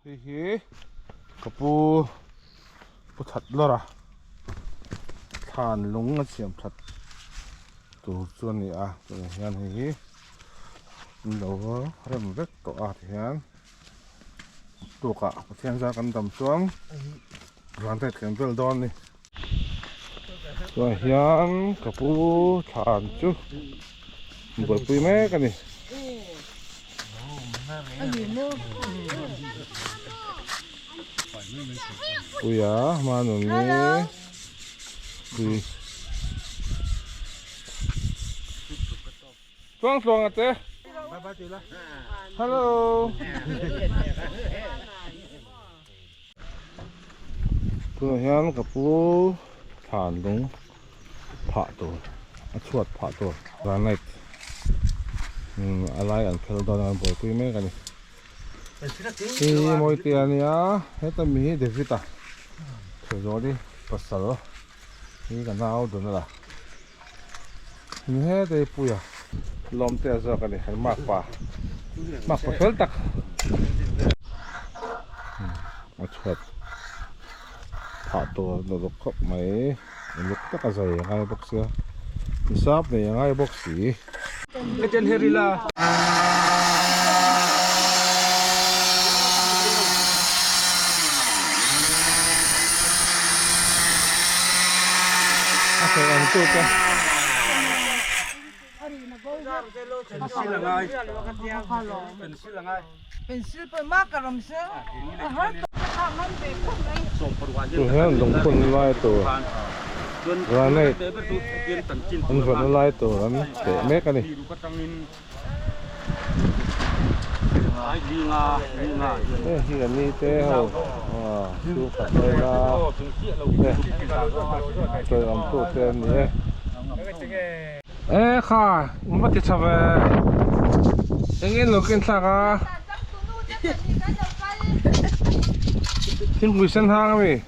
Hi kapu thật lo than lúng xiêm thật tủ chuan này à tủ hiền hi đâu rem vết tổ à thì hiền tủ cả thiên gia căn tầm xuống hoàn thành thành bel đòn đi rồi hiền kapu than chứ bữa pui mấy cái này ui à mà nó nghe ui xuống xuống à thế hello tôi hiện gặp bố thản đúng phá tổ chuột phá tổ ra này alai ăn phèo đòn ăn bồi quý mấy cái này thì mỗi tiền nhá hết tầm mì để vít à thử rồi đi bắt sờ thì cái nào được nữa là hết đây bùi à lom tia ra cái này hay mặc phèo tắc chuột phá tổ nó lúc khóc mấy lúc tất cả giày ngay bốc xưa sáp này ngay bốc xỉ cái chân herila cái anh chụp cái lồng phun lai tổ ra này anh vẫn lai tổ anh để mét cái này khi là như thế hầu chú phải đây là trời ấm tổ tên nhé ê khá mất thì sao vậy anh em lúc kiến sao à xin quý sinh hàng mi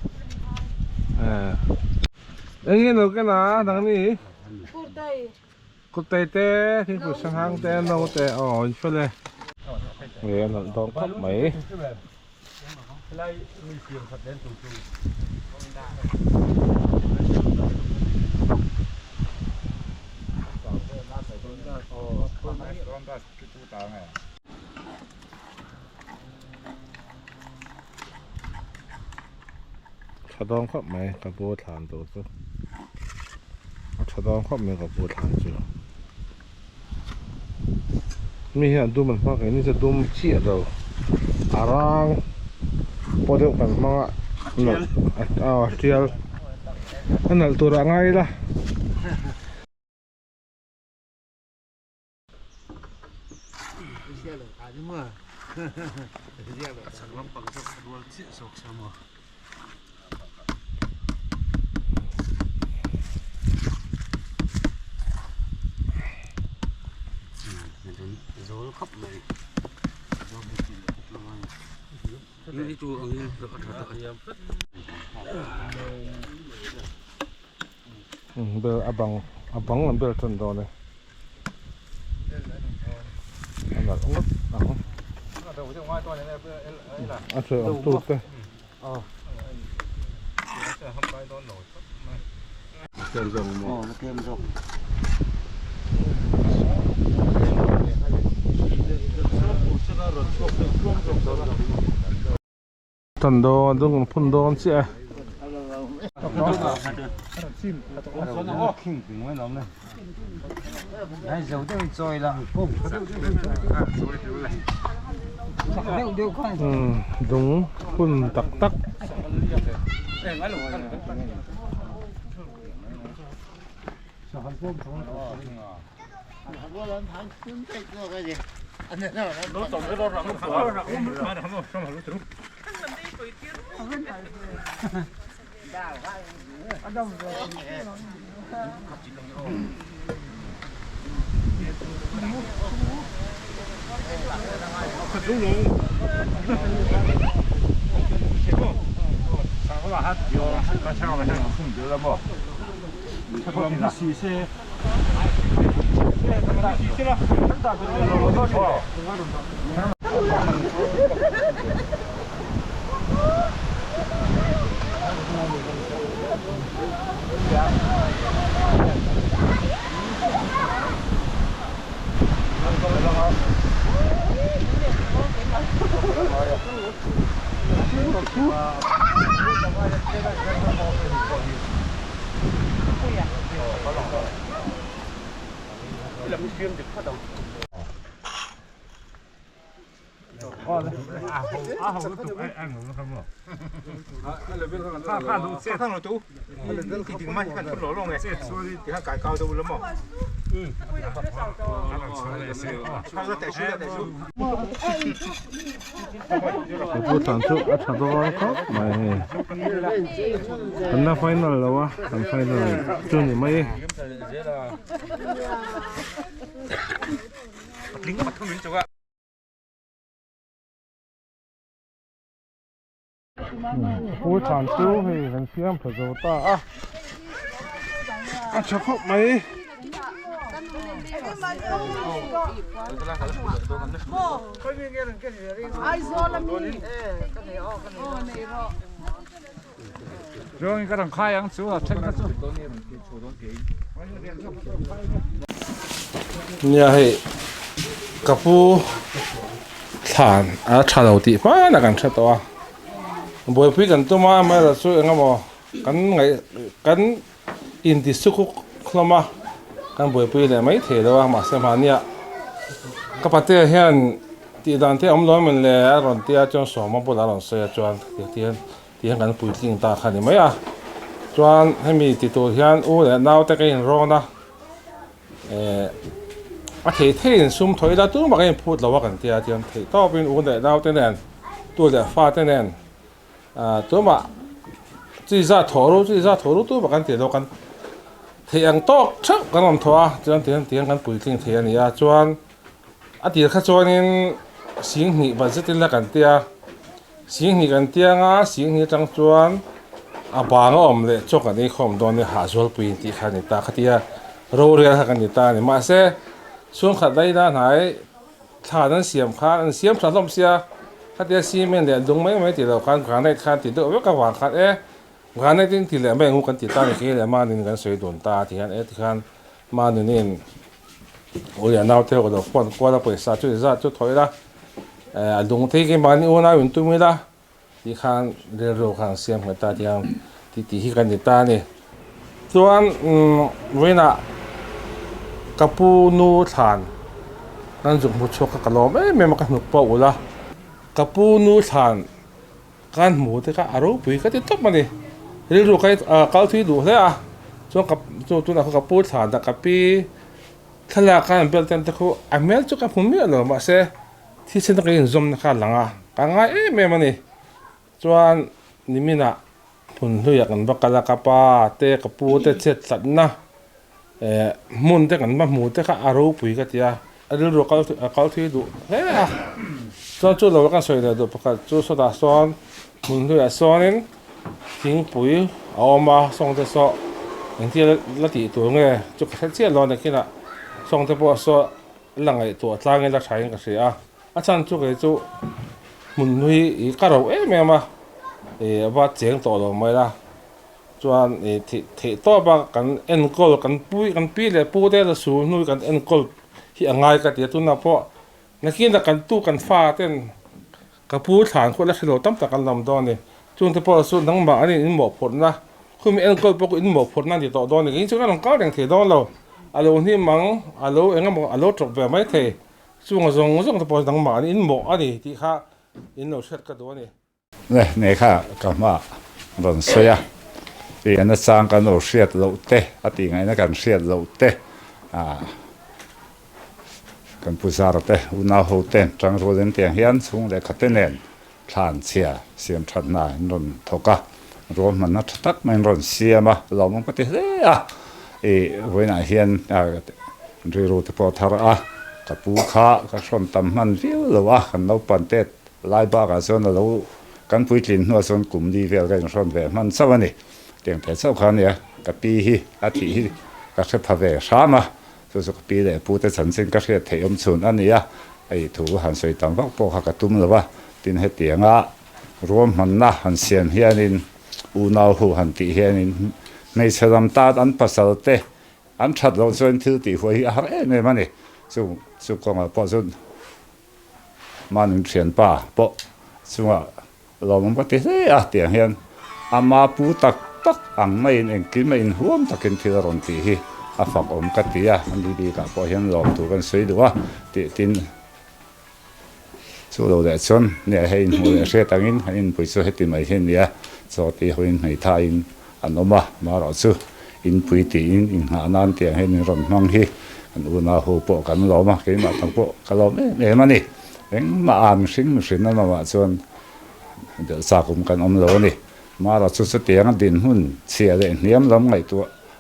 anh em lúc cái nào thằng này cột tay tê xin quý sinh hàng tê đâu tê anh phải đây người nó đón khắp mấy chả đón khắp mấy cái bố thản đồ chứ chả đón khắp mấy cái bố thản chứ mi hiện du mình phát cái này sẽ du chia rồi arang bỏ được phần mà nó chiều anh là tụi ngay là khóc này đi chùa ở đây bel abang là bel chân đó này anh là ống anh chơi ông tụt đấy kem rồng mà kem rồng chân đó đúng phun đó chị đúng phun tắc tắc ข้างเราตู้เรื่องที่ถึงไม่ขั้นต้นหล่อลงไงที่ข้างกายเก่าดูแล้วมั้งข้างเราแต่ชื่อพูดถามชุดถามตัวเขาไม่อันนั้นไฟนอลแล้ววะอันไฟนอลจุดนี้ไม่ลิงก์มาทำเป็นจังหวะพูดถามชุดให้กันเสียงพอจะต่อชักเข้าไหม저기 그럼 가양 주어 챙겼어. เนี่ยให้กับผู้ฐานชาดาวตีฟ้านักการชัดตัวบ่อยพี่กันตัวมาไม่ละสู้ยังไงบ่กันไงกันอินทิสุขุคลมากันบ่อยพี่เลยไม่เทแล้วมาเสมาเนี่ยกับประเทศเฮียนที่ดันที่อมร้อนมันเลยรอนที่จนสองมาบุญรอนเสียจวนที่กันปุ๋ยทิ้งตาขันนี่ไหมจวนให้มีติดตัวเฮียนเลยนาวแต่ก็ยังรอนะเทียนซุ่มถอยแล้วตัวมันก็ยังพูดเราว่ากันเทียนต่อเป็นเลยนาวแต่แน่นตัวเลยฟ้าแต่แน่นตัวมาจีจ่าถอรู้ตัวมันกันเทียนเรากันเทียนตอกชักกันลำทัวจวนเทียนกันปุ๋ยทิ้งเทียนนี่จวนที่ข้าจวนนี่สิ่งนี้บัดนี้ละกันเทียสิ่งนี้กันเทียสิ่งนี้จังจวนบางอมเลยจกกันนี่คอมโดนนี่หาจวนปุ๋ยที่ขันนี่ตาขัดเทียเราเรียนกันนี่ตานี่มาเสช่วงขัดได้ด้านไหนถ้านั้นเสียมขาเสียมสะสมเสียขัดเดียซีเมนเดียดงไม่ติดเราการในการติดตัวก็วางขัดการในที่ติดเลยไม่งูกันติดตาในที่เลยมาหนึ่งกันสวยโดนตาที่กันที่กันมาหนึ่งนี่โอ้ยน่าเที่ยวก็ต้องป้อนกว่าเราไปสัตว์จุดถอยละดงที่กันมานี่โอ้น่าอุ่นตุ้มละที่กันเรือรูกันเสียมกันตาที่กันที่กันติดตานี่ส่วนเวน่ากับผู้นูฐานนั่นจุดมุดชกกับเราไม่มากันหนุกเปล่าละกับผู้นูฐานการหมูที่ก็อารมณ์ปุ๋ยก็ติดตบมาดิเรื่องรู้ใครเขาที่ดูเลยส่วนกับตัวนั้นเขากับผู้ฐานแต่กับปีทลายการเปลี่ยนแปลงแต่เขาเมลจุกับผมเนี่ยหรอมาเสที่เส้นตะกี้จมนะครับหลังการง่ายไม่มานี่ส่วนนี่มีนะผลทุกอย่างบักกะลากาปาเตะกับผู้เตะเช็ดสัตว์นะมุนเตกันมาหมูเตก็อารมณ์ปุ๋ยกันที่เรื่องรู้เขาที่ดูเฮ้ยส่วนจุดเราก็สวยเลยดูเพราะจุดสุดาส่วนมุนด้วยส่วนนี้ทิ้งปุ๋ยเอามาส่งเตะส่งอย่างที่ละตีตัวเงี้ยจุดแค่เชี่ยร้อนในที่น่ะส่งเตะพวกส่งหลังไอ้ตัวตั้งไอ้ละใช้กันเสียอาจารย์จุดไอ้จุดมุนด้วยอีกเราแม่มาว่าเจียงต่อลงไม่ละจวนที่ต่อมากันเอ็นกอลกันปุ้ยกันปีเลยปุ้ยได้ละสูนู่นกันเอ็นกอลที่ง่ายกันเดี๋ยวตุนนะเพราะนักกินกันตู้กันฟ้าเต้นกับปุ้ยฐานคนละกิโลตั้มแต่กันลำดอนนี่จนที่พอสุดทั้งบ่านี่อินหมกผลนะคือมีเอ็นกอลปกอินหมกผลนั่นที่ต่อดอนนี่ยิ่งช่วยกันลงก้าวแดงเทดอนเราอารมณ์ที่มังอารมณ์เอ็งก็บอกอารมณ์จบแบบไม่เทช่วงที่พอทั้งบ่านี่อินหมกอันนี้ที่ข้าอินเราเช็ดกันตัวนี่เนี่ยค่ะก็มาหล่นเสียที่อันนั้นสร้างกันเราเสียดเราเตะอติไงนะกันเสียดเราเตะกันผู้สาวเตะอุณาหูเตะจังโรเดนเตียงเฮียนสูงเลยขัดเตนเนนทานเสียเสียมชัดนายนนทกะรวมมันนัดตักมันรอนเสียมาเรามันก็เตะเฮ้ยเว้นเฮียนเรือที่พอทาระกับผู้ค้ากับชนตำมันวิวหรือว่ากันเราปั่นเตะไล่บ้ากันส่วนเรากันพูดถึงหัวส่วนกลุ่มดีเวลกันส่วนเวมันสวัสดีเตียงแต่เจ้าคนเนี่ยกับปีฮีอาทิตย์ก็จะพาเวสามาสุดปีเลยพูดแต่ฉันสิ่งก็จะเทียมส่วนอันนี้ไอ้ถูหันสวยต่างพวกพวกเขากระตุ้มหรือว่าดินให้เตียงรวมมันนะหันเสียนเฮียนินอุณาหูหันตีเฮียนินในเชิงตาอันภาษาเตอันชัดเราส่วนที่ตีหัวอะไรเนี่ยมันนี่สุกงพอส่วนมันเขียนป่าปะ chunga lom ka ti he a tiang hian ama pu tak tak ang mai in ki mai in huam takin thil ron ti hi a fak om ka ti a an di ka po hian lom tu kan sei duwa ti tin chu lo le chon ne he in hu le she tangin in pui chu heti mai hian nia cho ti hoin mai tha in anoma ma ro chu in pui ti in ha nan tiang hian ron mang hi an una hu po kan lo ma ke ma tang po ka lo me ma ni eng ma an sing sin na ma chuan de sa kum kan om lo ni ma ra chu chu tiang din hun chia le niam lam ngai tu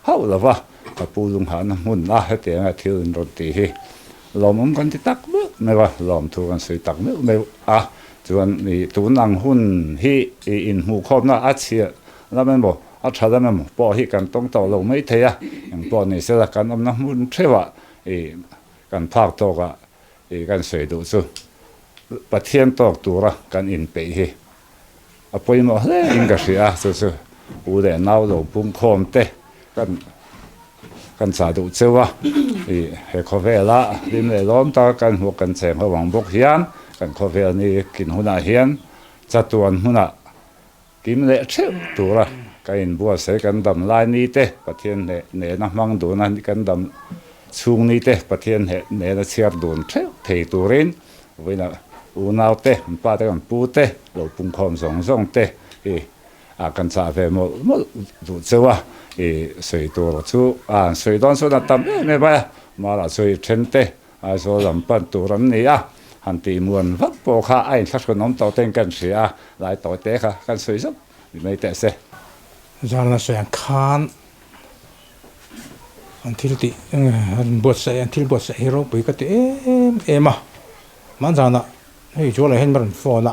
hau lova ka pu lung han hun na he tiang a thil in ron ti hi lom kan ti tak me wa lom thu kan sei tak me a chuan ni tu nang hun hi in hu khom na a chia la men bo a thada me po hi kan tong to lo mai theya ang po ni se la kan om na mun thewa kan phak to ka kan sei du chu pathian tok tura kan in pe hi apoi mo le inga sia chu chu u de nau lo pum khom te kan sa du chewa he khovela lim le lom ta kan hu kan cheng hawang bok hian kan khovel ni kin huna hian chatuan huna kim le cheu tura kain bua se kan dam lai ni te pathian ne na mang du na kan dam chung ni te pathian he ne na chiar dun theu thei turin voina u nau te pa te kan pu te lo pung khom zong te a kan sa ve mo du chewa soi tu ro chu soi don so na tam me ba ma la soi chen te a so lam pan tu ram ni a han ti muan vak po kha ai thas ko nom to ten kan sia lai to te kha kan soi sop mai te se zalna so yang khan until ti an bot sa until bot sa hero pui ka ti ema man jana hei jo la hen maran phone la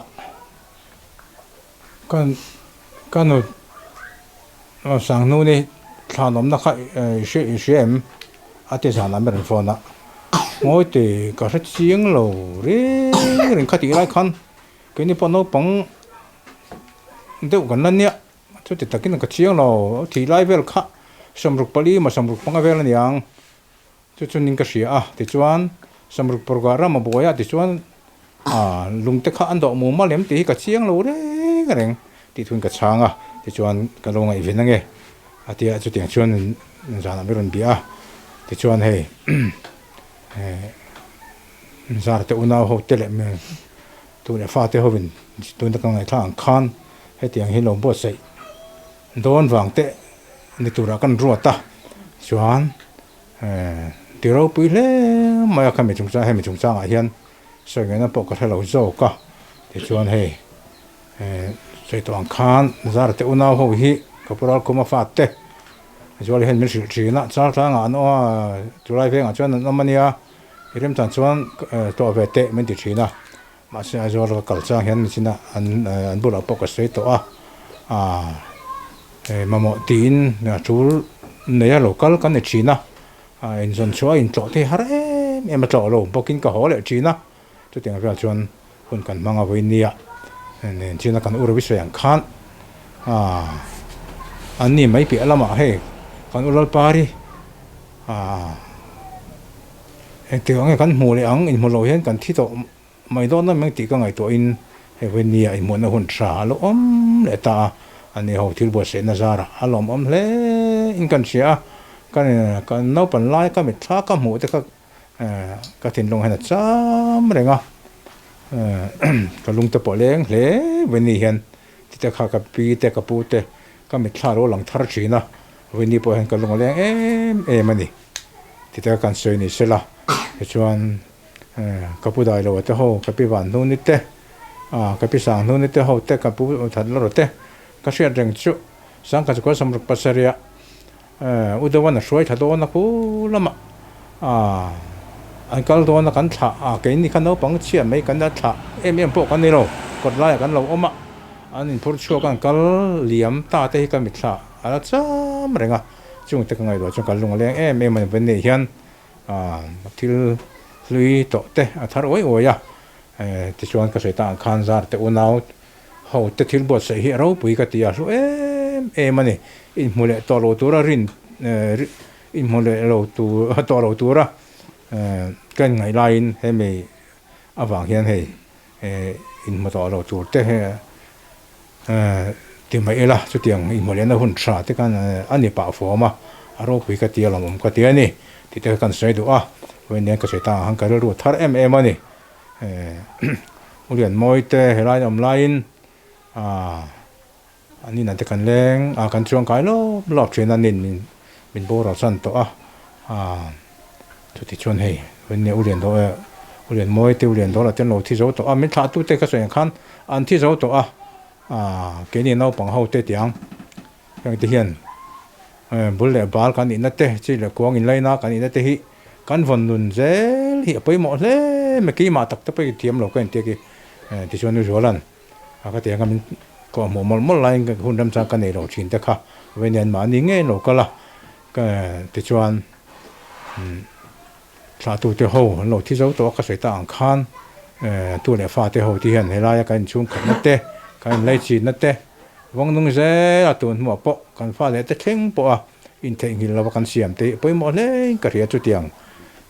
kan no sang nu ni thanom na kha em ate jana maran phone la ngoi te ka sa chiang lo re ren kha ti lai khan ke ni po no pang deu kan nan nia chu ti takin ka chiang lo thi lai vel kha samruk pali ma samruk panga vel niang chu chu ning ka sia ti chuan samruk program ma boya ti chuan lung te kha an do mu ma lem ti ka chiang lo re ka reng ti thun ka changa ti chuan ka lo ngai ven nge atia chu tiang chuan jana meron bia ti chuan hei zar te una ho te le me tu le fa te ho vin tu na ka ngai thang khan he tiang hi lo bo sei don wang te ni tu ra kan ruata chuan ti ro pui le ma ka me chung cha he me chung cha a hian so nge na po ka thelo zo ka ti chuan hei sei to ang khan zar te una ho hi ka pural kuma fa te chuan hen min sil thina char thang an o tu lai ve nga chuan na mania irem tan chuan to ve te min ti thina ma se a zor kal cha hian ni china an bula po ka sei to mamo tin na chul neya local kan ne china in zon chua in tlo te har em tlo lo bokin ka hole china chu tiang ra chuan hun kan manga voinia nen china kan ur wi yang khan anni mai pi alama he kan ulal pari te ang kan mu le ang in mu lo hian kan thi to mai don na meng ti ka ngai to in he voinia in mo na hun tra lo om le ta ani ho thil bo se na zara alom om hle in kan sia kan no pan lai ka mit tha ka mu te ka tin long hana cham renga ka lung te po leng hle veni hian ti te kha ka pi te ka pu te ka mit thla ro lang thar china veni po hen ka lung leng em ani ti te kan soi ni sela chuan ka pu dai lo te ho ka pi van nu ni te ka pi sang nu ni te ho te ka pu thad lo te ka sia reng chu sang ka ko samruk pasaria udawana shoi thado na ku lama an kal do na kan tha ke ni kan no pang chia mai kan da tha em po kan ni lo kot la kan lo oma an in phur chu kan kal liam ta te ka mi tha ala cham renga chung te ka ngai do chung kal lung leng em man ben ni hian thil lui to te thar oi oya ti chuan ka sei ta khan zar te unau ho te thil bo se hi ro pui ka tia su em ani in mole to lo tura rin in mole lo tu to lo tura kan ngai lain he me awang hian he in mà tỏ lo chủ tế thì mấy là chút tiền in mà lên nó hôn trả thì cái anh đi bảo phò mà rồi bị cái tiền là một cái tiền này thì tôi cần xây được vậy nên cái xây ta hàng cái rồi thắt em mà này liền môi tê hay là online anh nên cái cần lên cần chuông cái lo lọp chuyện anh nên mình bố rồi sẵn to chút thì chuồn hay vậy nên liền môi tiêu liền đó là tên lô thi dấu to mình thắt tu tê cái xây khăn anh thi dấu to cái này nó bằng hậu tê tiếng cái thứ hiện bữa lễ bal cái này nó tê chỉ là quang in lấy nó cái này nó tê hi cái phần luôn dễ hiện bây mọi thế mà cái mà tập bây tiêm lô cái này thì cho nó rõ lần cái tiếng mình có một lại cái hôn đâm sang cái này rồi chuyện đó cả vậy nên mà những nghe lô cái là cái thì cho anh sao tụi tôi hậu lô thi dấu to cái sợi tang khan tụi này pha tôi hậu thì hiện là cái chung cái nó tê cái lấy chi nó tê vong nung dễ là tụi mua bộ cái pha lấy tê khen bộ in thành hình là cái xiêm tê bây mọi lên cái gì chút tiếng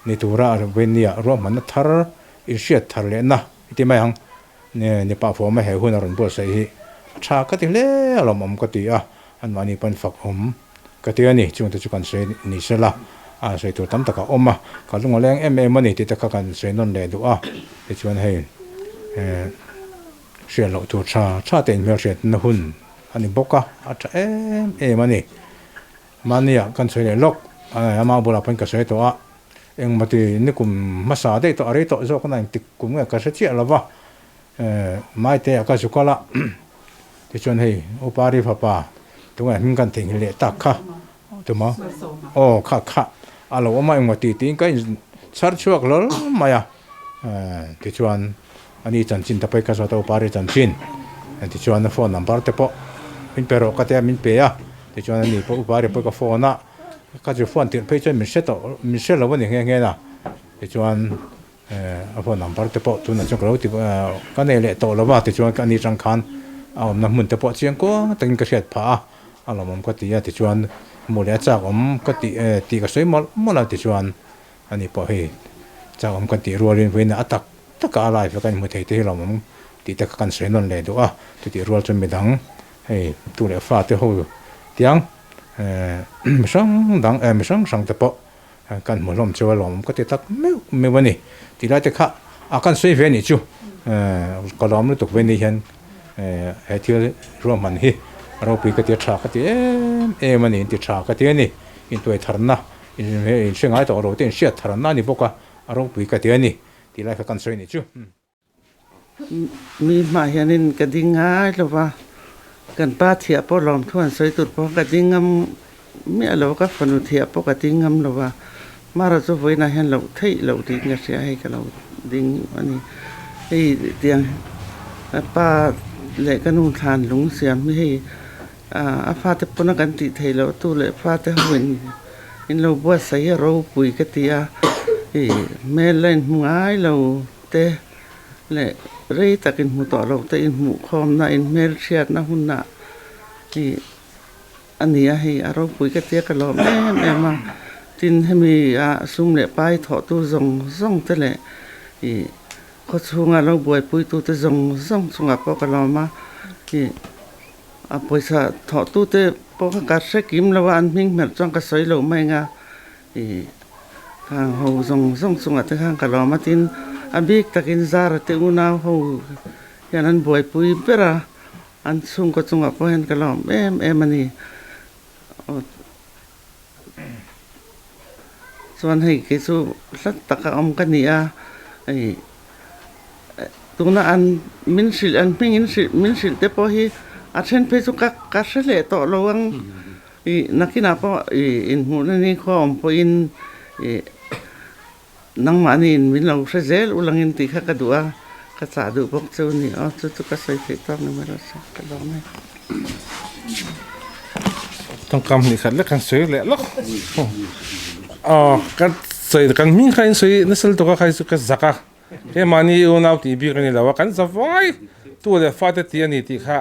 นี่ตัวเราเป็นเนี่ยรวมมันทาร์อินเชียทาร์เลยนะที่ไม่ยังเนี่ยป่าฝนไม่เห็นหุ่นอะไรบ่ใส่ชาก็ติเล่เราหม่อมก็ติอันวันนี้เป็นฝักหอมก็ติอันนี้จุดที่จุกันใส่นี่เสร็จละใส่ตัวตั้มตะกะอมมาก็ลุงแรงมันนี่ที่ตะกะกันใส่นั่นเลยดูที่ชวนให้เสียเราตัวชาเต็มเมียเสียนหุ่นอันนี้บกอาจจะมันนี่มันเนี่ยกันใส่เลยลกมาบุรุษเป็นก็ใส่ตัวem mà thì nếu cùng mà sao đây tao ở đây tao cho cái này thì cũng là cái chuyện là vợ mai thế cái số là thì chuyện này opa đi papa tụi mình cần tình lệ tắc khá tụi mà khá alo mà em mà thì cái sát chuộc lớn mà thì chuyện anh ấy chân chín tập cái số tao opa đi chân chín thì chuyện nó phone number thì po mình pero cái thế mình pe thì chuyện này po opa đi po cái phone cái chỗ phone tiền phải cho mình sẽ là vấn đề nghe nè thì cho anh phone number thì bộ tụi nó trong cái thì cái này lại tổ là vào thì cho anh đi trang khăn nằm mình thì bộ chuyện có từng cái chuyện phá là một cái thì cho anh một lẽ chắc cái thì cái số mà là thì cho anh đi bộ thì chắc cái thì rồi lên với nó tất cả lại phải cái một thì là một thì tất cả cái số nó lại đó thì rồi cho mình đăng hay tụi nó phát thì hồi tiếng mình sang tập bộ cần một lòng chơi lòng có thể tắc mấy vấn đề thì lại thì khác cần suy về này chứ có lòng nó tục về này hiện hay thiếu rồi mình hi rồi bị cái tiết trả cái tiết mình hiện tiết trả cái tiết này in tuổi thằng na in sinh ai đó rồi tiền xét thằng na này bốc rồi bị cái tiết này thì lại phải cần suy này chứ mi mà hiện nên cái tiếng ngay là vaกันป้าเทียบพอลอมทวนใส่ตุดพอกระดิ่งงำเมื่อเราก็ฝันเทียบพอกระดิ่งงำเราว่ามาเราจะไว้ในหันเราที่เราดิ่งก็เสียให้กับเราดิ่งอันนี้ไอ้เตียงป้าเละก็นุ่งทานหลงเสียไม่ให้อาฟ้าจะปนกันติไทยเราตู้เละฟ้าจะเห็นอินเราบัวใส่เราปุ๋ยกะเตียแม่เล่นหงายเราเตะเละเรื่อยตะกินหูต่อเราแต่อินหูคอมนะอินเมลเชียดนะหุ่นนะที่อันนี้ให้เราปุ๋ยกระเทียกันเราแม่มาจินให้มีซุ่มเละไปถอดตู้ส่งแต่เละที่เขาช่วงเราบวยปุ๋ยตู้แต่ส่งส่งปอกกันเรามาที่ปุ๋ยสะถอดตู้แต่ปอกกัดใช้กิมแล้วอันมิ่งเหมือนจ้องกระสอยเราไม่งาที่ข้างหูส่งแต่ข้างกันเรามาจินabik takin zara te una ho yanan boy pui pera an sung ko chunga po hen kalom ani chuan hei ke chu sat taka kan ni ai tuna an min sil te po hi a then pe chu ka sele to lowang I nakina po in hu ni khom po in nang manin min lo sa zel ulangin ti kha kadua ka sa du bok chu ni chu ka sai fe tam numero sa ka lo maiต้องกำนี่ขัดแล้วกันสวยแหละล็อกกันสวยกันมิ่งใครสวยนั่นสิตัวใครสุดก็สักเฮ้มานี่เอาหน้าตีบีกันนี่แล้วกันสบายตัวเดียวฟาดตีนี่ตีค่ะ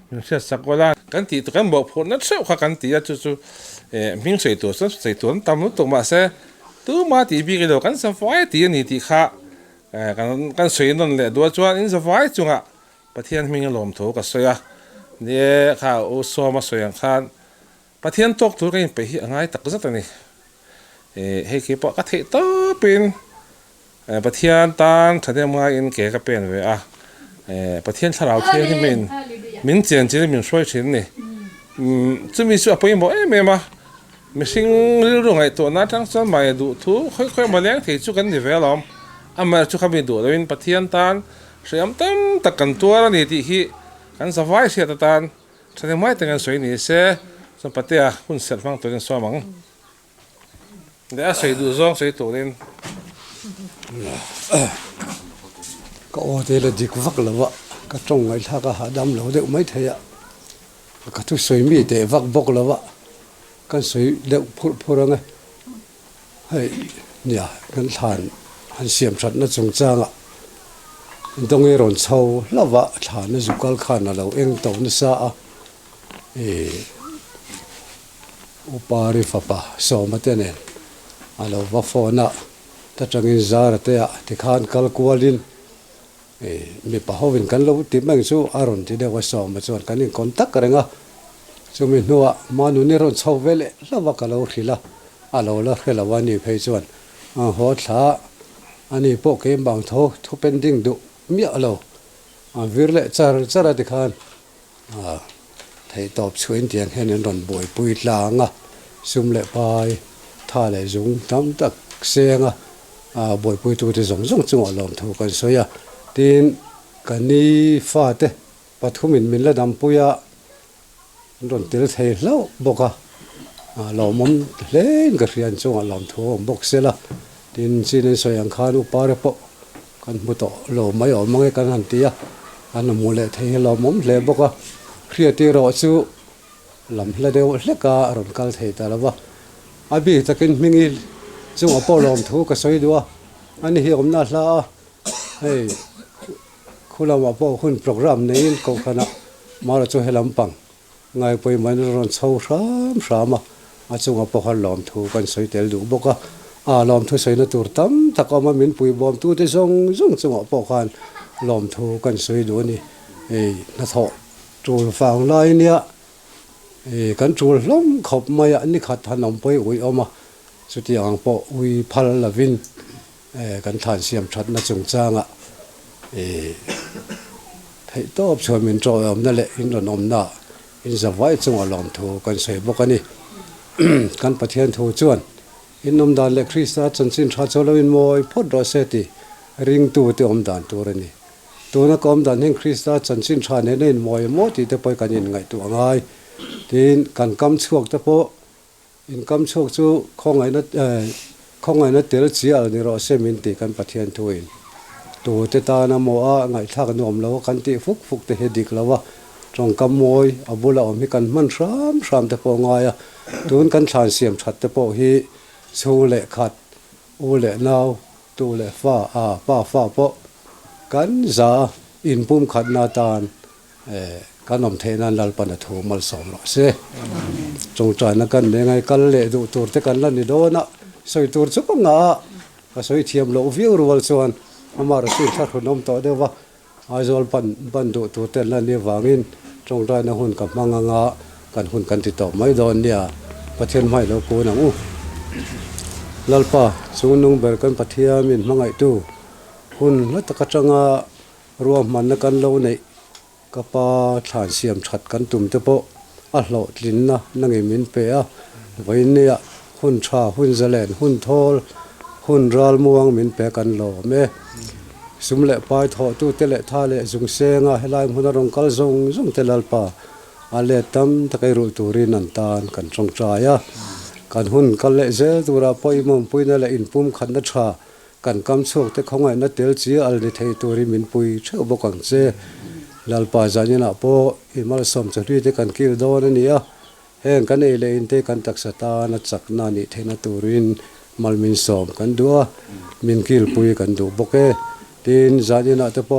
มันเชื่อสักวันกันตีตัวกันบอกผลนั่นเชื่อค่ะกันตีจู่มิ่งสวยตัวสวยตัวนั้นตามตัวมาเสตัวมาตีบีกันแล้วกันสบายตีนี่ตีค่ะกันสวยนั่นแหละตัวจวนอินสบายจุง ประเทศมีเงินหลอมโถกับสวยเนี่ยข้าวโอโซมาสวยอย่างข้านประเทศตกตัวกันไปง่ายตักก็จะนี่ให้คิดว่าก็เทต่อเป็นประเทศตานถ้าได้มาอินเก๋ก็เป็นเว้ยประเทศถ้าเราเที่ยวที่มินเจียนจีนมินช่วยชิ้นนี่จะมีส่วนไปบอกไม่มาไม่สิ่งเรื่องไอ้ตัวนั้นทั้งส่วนใหม่ดูทุกค่อยๆมาเลี้ยงที่จุกันดีเวลล์มาจุกันไปดูแล้วอินประเทศตานเสียมเต็มตะกันตัวนี่ที่กันสบายเสียตานถ้าได้ไม่แต่กันสวยนี่เสียสมปฏิอาคุณเสร็จฟังตัวนี้สวมังเดี๋ยวสวยดูซ่องสวยตัวนี้ก็โอ้เดี๋ยวดีกว่าก็แล้ววะก็ตรงไอ้ท่าก็หาดำแล้วเดี๋ยวไม่เทียก็ทุกสวยมีแต่วักบกแล้ววะก็สวยเดี๋ยวพูดไงให้เนี่ยกันทานหันเสียมชัดนั่นจงจ้างอ่ะตรงนี้ร้อนเช่าแล้ววะทานนั่นสุกัลขันเราเองตัวนั่นซะอุปาริฟปะสอมาเตเนเราว่าฟอนะถ้าจังอินซาร์เตะที่ขานกัลกัวลินมีปะฮวินกันเราติดแมงซูอารอนที่เดียวว่าสอมาจวนกันนี่คอนตักกันอ่ะซูมินัวมานุนี่ร้อนเช่าเวลแล้วว่ากันเราขี้ละเราละแค่ละวันนี้เพย์จวนหัวท้าอันนี้พวกเกมบางทุเป็นดิ่งดุมีเราวิร์เล่จาร์ที่ขานไทยตอบช่วยเตียงให้นันรอนบ่อยปุยลางซุ่มเละไปท่าเละจุงทำตักเสียงบ่อยปุยตัวที่ส่งจังหวะลมถูกกันสวยทีนกันนี้ฟาดเตปัทุมินละดำปุยรอนเตลเทยแล้วบอกเรามุนเล่นกับเรียนจังหวะลมถูกบอกเสียละทีนซีนสวยอย่างข้านุปาร์ปะกันมุตเราไม่ออกมากันหันตีอันนั้นมูเละเทยเรามุนเละบอกเครียดที่เราสู้ลำละเดียวเล็กการุนกัลเทตาละวะอาบีตะกินมิงิลจังหวะปอลอมถูกก็สวยด้วยอันนี้เหี้ยมน่าละเฮ้ยคุณเราว่าปอคุณโปรแกรมนี้ก็ขนาดมาเราจะให้ลำปังไงไปมันร้อนเช่าสามจังหวะปอหันลอมถูกกันสวยเตลดูบอกว่าลอมถูกสวยน่าตัวตั้มถ้าก็มามินปุยบอมตัวที่ส่งจังหวะปอหันลอมถูกกันสวยดูนี่น่าท้อจูฟังไลเนี่ยกันจูล้มขบมาอันนี้ขัดถนอมไปอุ้ยเอามาสุดที่อ่างปออุ้ยพัลลวินกันทานเสียมชัดน่าจงจ้างให้ตอบชวนมินโจอมนั่นแหละอินโดนอมน่าอินจะไว้จังหวะลอมถูกันเสยบอกกันนี่ กันประเทศถูจวนอินนมดานเล็กคริสต์จันสินชาโจลวินมวยพอดรอเซติริงตัวเตอมดานตัวนี้ตัวนักอมดันแห่งคริสต์จันสินชาเนนมวยมอที่จะไปกันยังไงตัวง่ายทีนกันกำช่วงตะโพอินกำช่วงจู่ของไงนัดเตลเสียนี่เราเซมินติกันประเทศตัวเองตัวเตตานาโมอาไงทักนอมแล้วกันที่ฟุกเตเฮดิกแล้วว่าตรงกำมวยอบุลาอมิกันมันสามตะโพง่ายตัวกันชานเสียมชัดตะโพฮีชูเละขัดอูเละนาวตัวเละฟ้าฟ้าโปกันจะอินปุ่มขัดนาตานกันนมเทนันลัลปันถูมัลสอมหรอเสจงใจนักกันยังไงกันเละดูตัวเตกันลันนี่โดนะสวยตัวสุกงาก็สวยเทียมโลวิวรัวส่วนอามาร์สุชัดหุ่นนมต่อเดียวว่าไอจอลปันดูตัวเตลันนี่วางินจงใจนักหุ่นกับมังงากันหุ่นกันติดต่อไม่โดนเนี่ยประเทศไม่เรากูนังลัลปะสูงนุ่งเบลกันประเทศมินมังไอตู้คุณรัตกจังรวมมันกันเราในกระปาฐานเสียมชัดกันตุ่มเตปโหลดลินนะนั่งมินเปียไว้เนี่ยหุ่นชาหุ่นเจริญหุ่นทอลหุ่นรัลม่วงมินเปียกันโลเมสุมเละปายทอตู้เตละท่าเละจุงเซงให้ลายหุ่นรงกัลจงเตลัลปาอาเลตัมตะไครุตูรินันตานกันจงใจกันหุ่นกันเละเจตัวราปอยมุมปุยนั่นแหละอินปุ่มขันนัชชากันกำโชคแต่ของไอ้นัดเตลจีอัลนิเทตัวริมินปุยเชื่อบอกกันเจลัลปาจานินะโปอิมาลสมจะรีเตกันกิลโดนนี่เฮงกันเอเลอินเตกันตักสตานัจักนานิเทนตัวรินมัลมินสมกันดัวมินกิลปุยกันดูบอกทีนจานินะแต่โป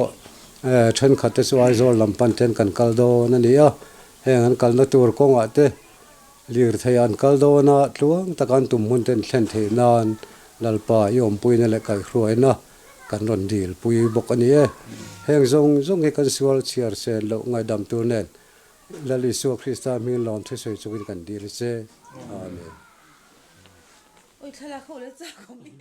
ฉันขัดแต่สวายโซลลำปันเทนกันกัลโดนั่นนี่เฮงกันกัลนัตัวกงอาเตลีร์ทยันกัลโดนาตลวงตะกันตุ่มมุนเทนเทนเทนานลัลปายอมปุยนั่นแหละกันครัวนะกันรอนดีลปุยบอกอันนี้ heng zong he kan sual chiar sen lo ngai dam tu nen la li su Krista mi lom thu soi chu kan dir che amen ôi thật là khổ lên sao không biết